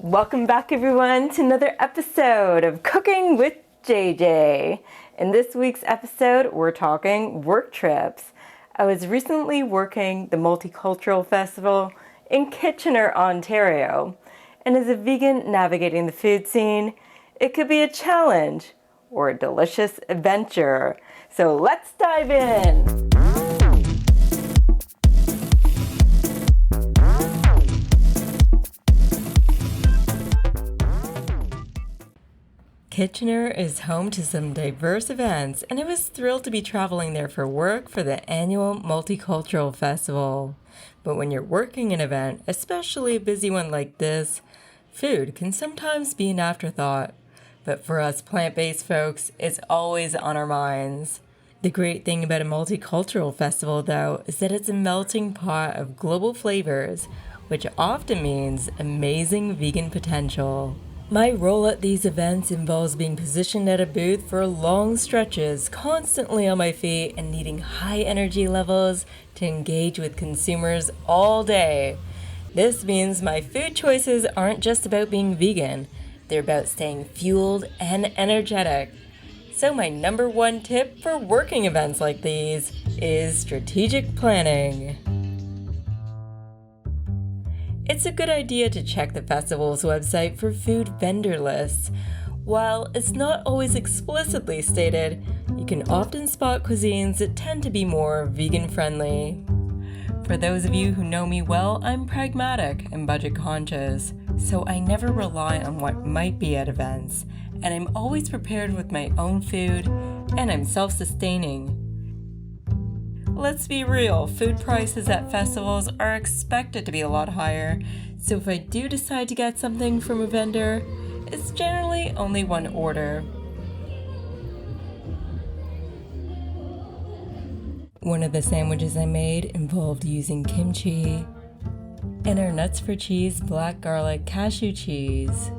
Welcome back, everyone, to another episode of Cooking with JJ. In this week's episode, we're talking work trips. I was recently working the Multicultural Festival in Kitchener, Ontario, and as a vegan navigating the food scene, it could be a challenge or a delicious adventure. So let's dive in. Kitchener is home to some diverse events, and I was thrilled to be traveling there for work for the annual Multicultural Festival. But when you're working an event, especially a busy one like this, food can sometimes be an afterthought. But for us plant-based folks, it's always on our minds. The great thing about a multicultural festival, though, is that it's a melting pot of global flavors, which often means amazing vegan potential. My role at these events involves being positioned at a booth for long stretches, constantly on my feet and needing high energy levels to engage with consumers all day. This means my food choices aren't just about being vegan, they're about staying fueled and energetic. So my number one tip for working events like these is strategic planning. It's a good idea to check the festival's website for food vendor lists. While it's not always explicitly stated, you can often spot cuisines that tend to be more vegan-friendly. For those of you who know me well, I'm pragmatic and budget-conscious, so I never rely on what might be at events, and I'm always prepared with my own food, and I'm self-sustaining. Let's be real, food prices at festivals are expected to be a lot higher, so if I do decide to get something from a vendor, it's generally only one order. One of the sandwiches I made involved using kimchi, and our nuts for cheese black garlic cashew cheese.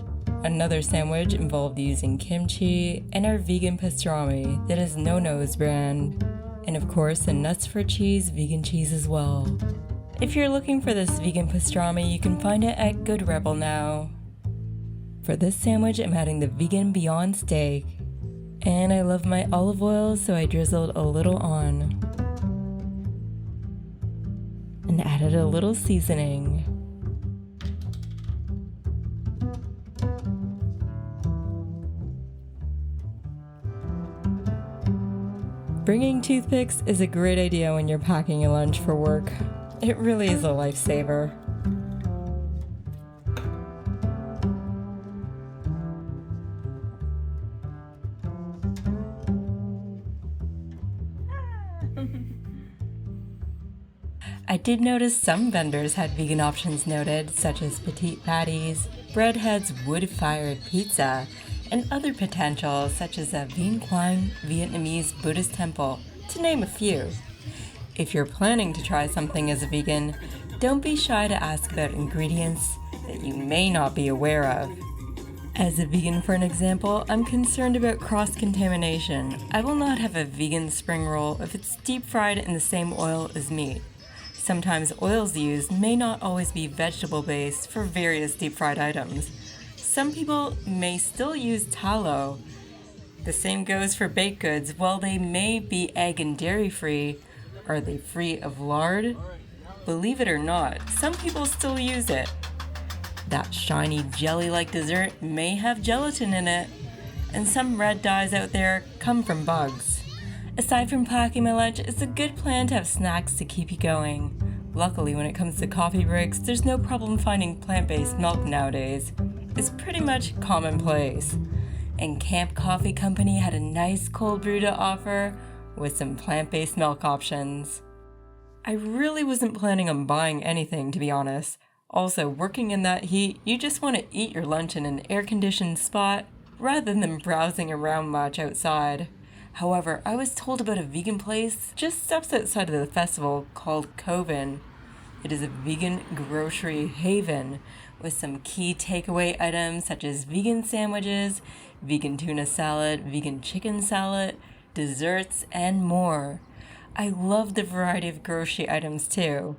Another sandwich involved using kimchi and our vegan pastrami that is No-No's brand. And of course, the nuts for cheese, vegan cheese as well. If you're looking for this vegan pastrami, you can find it at Good Rebel now. For this sandwich, I'm adding the vegan Beyond steak. And I love my olive oil, so I drizzled a little on. And added a little seasoning. Bringing toothpicks is a great idea when you're packing a lunch for work. It really is a lifesaver. I did notice some vendors had vegan options noted, such as petite patties, Breadhead's wood-fired pizza, and other potentials such as a Vien Quang Vietnamese Buddhist temple, to name a few. If you're planning to try something as a vegan, don't be shy to ask about ingredients that you may not be aware of. As a vegan, for an example, I'm concerned about cross-contamination. I will not have a vegan spring roll if it's deep-fried in the same oil as meat. Sometimes oils used may not always be vegetable-based for various deep-fried items. Some people may still use tallow. The same goes for baked goods. While they may be egg and dairy free, are they free of lard? Believe it or not, some people still use it. That shiny jelly-like dessert may have gelatin in it, and some red dyes out there come from bugs. Aside from packing my lunch, it's a good plan to have snacks to keep you going. Luckily, when it comes to coffee breaks, there's no problem finding plant-based milk nowadays. It's pretty much commonplace. And Camp Coffee Company had a nice cold brew to offer with some plant-based milk options. I really wasn't planning on buying anything, to be honest. Also, working in that heat, you just want to eat your lunch in an air-conditioned spot rather than browsing around much outside. However, I was told about a vegan place just steps outside of the festival called Coven. It is a vegan grocery haven with some key takeaway items such as vegan sandwiches, vegan tuna salad, vegan chicken salad, desserts, and more. I love the variety of grocery items too,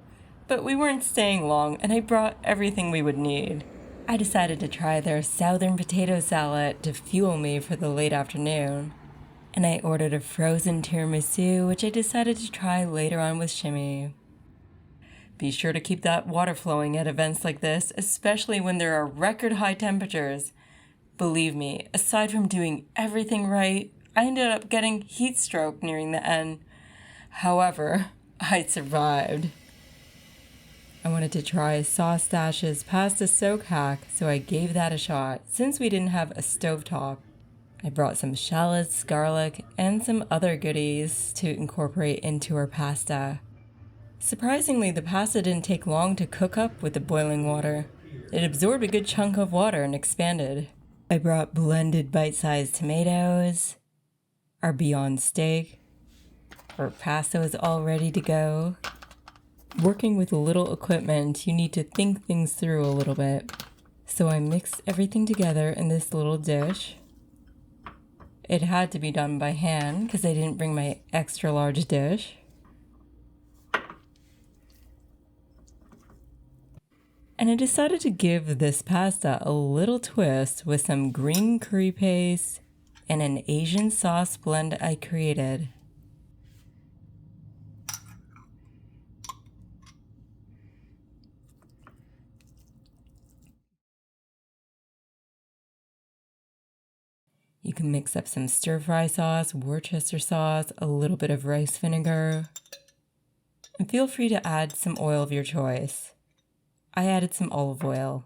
but we weren't staying long and I brought everything we would need. I decided to try their southern potato salad to fuel me for the late afternoon. And I ordered a frozen tiramisu, which I decided to try later on with Shimmy. Be sure to keep that water flowing at events like this, especially when there are record high temperatures. Believe me, aside from doing everything right, I ended up getting heat stroke nearing the end. However, I survived. I wanted to try Sauce Dash's pasta soak hack, so I gave that a shot, since we didn't have a stovetop. I brought some shallots, garlic, and some other goodies to incorporate into our pasta. Surprisingly, the pasta didn't take long to cook up with the boiling water. It absorbed a good chunk of water and expanded. I brought blended bite-sized tomatoes, our Beyond steak. Our pasta was all ready to go. Working with little equipment, you need to think things through a little bit. So I mixed everything together in this little dish. It had to be done by hand because I didn't bring my extra large dish. And I decided to give this pasta a little twist with some green curry paste and an Asian sauce blend I created. You can mix up some stir-fry sauce, Worcester sauce, a little bit of rice vinegar, and feel free to add some oil of your choice. I added some olive oil.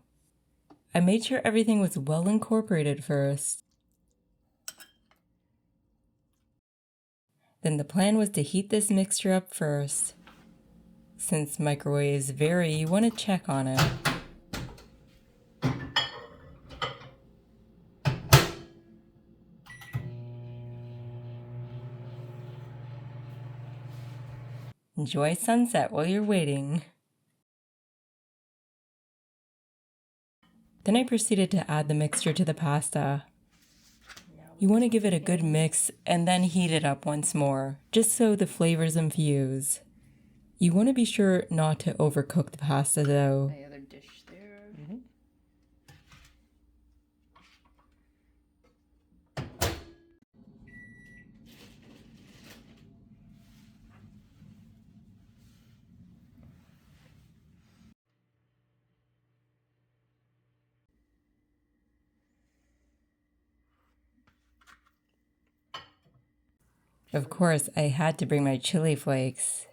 I made sure everything was well incorporated first. Then the plan was to heat this mixture up first. Since microwaves vary, you want to check on it. Enjoy sunset while you're waiting. Then I proceeded to add the mixture to the pasta. You want to give it a good mix and then heat it up once more, just so the flavors infuse. You want to be sure not to overcook the pasta though. The other dish there. Mm-hmm. Of course, I had to bring my chili flakes.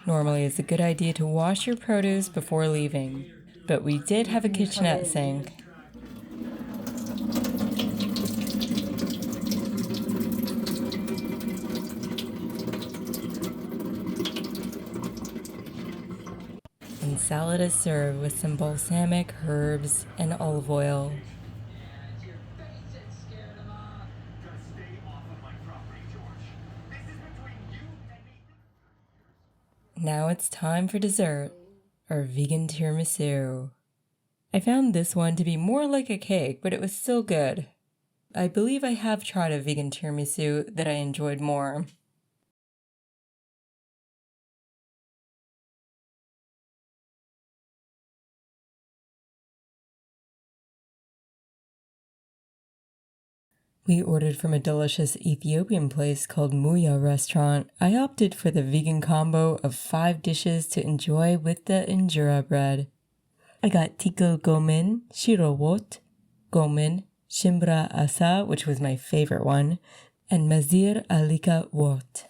Normally, it's a good idea to wash your produce before leaving, but we did have a kitchenette sink. And salad is served with some balsamic herbs and olive oil. Now it's time for dessert, our vegan tiramisu. I found this one to be more like a cake, but it was still good. I believe I have tried a vegan tiramisu that I enjoyed more. We ordered from a delicious Ethiopian place called Muya Restaurant. I opted for the vegan combo of 5 dishes to enjoy with the injera bread. I got tikka gomen, shirowot, gomen, shimbra asa, which was my favorite one, and mazir alika wot.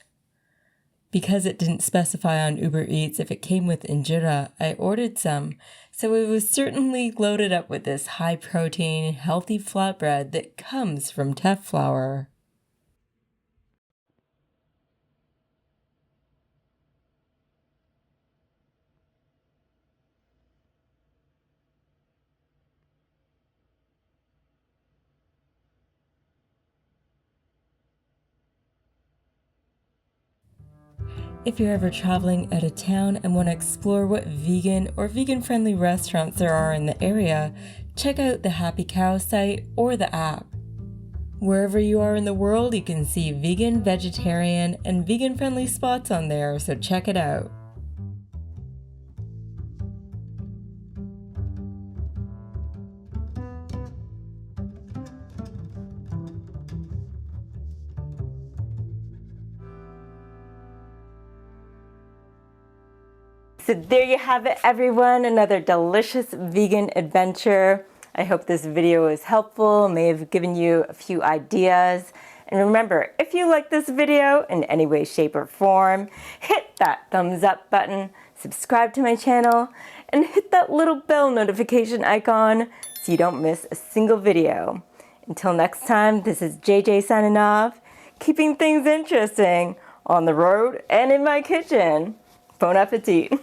Because it didn't specify on Uber Eats if it came with injera, I ordered some, so it was certainly loaded up with this high-protein, healthy flatbread that comes from teff flour. If you're ever traveling out of town and want to explore what vegan or vegan-friendly restaurants there are in the area, check out the Happy Cow site or the app. Wherever you are in the world, you can see vegan, vegetarian, and vegan-friendly spots on there, so check it out. So there you have it, everyone, another delicious vegan adventure. I hope this video was helpful, may have given you a few ideas. And remember, if you like this video in any way, shape, or form, hit that thumbs up button, subscribe to my channel, and hit that little bell notification icon so you don't miss a single video. Until next time, this is JJ signing off, keeping things interesting on the road and in my kitchen. Bon appetit.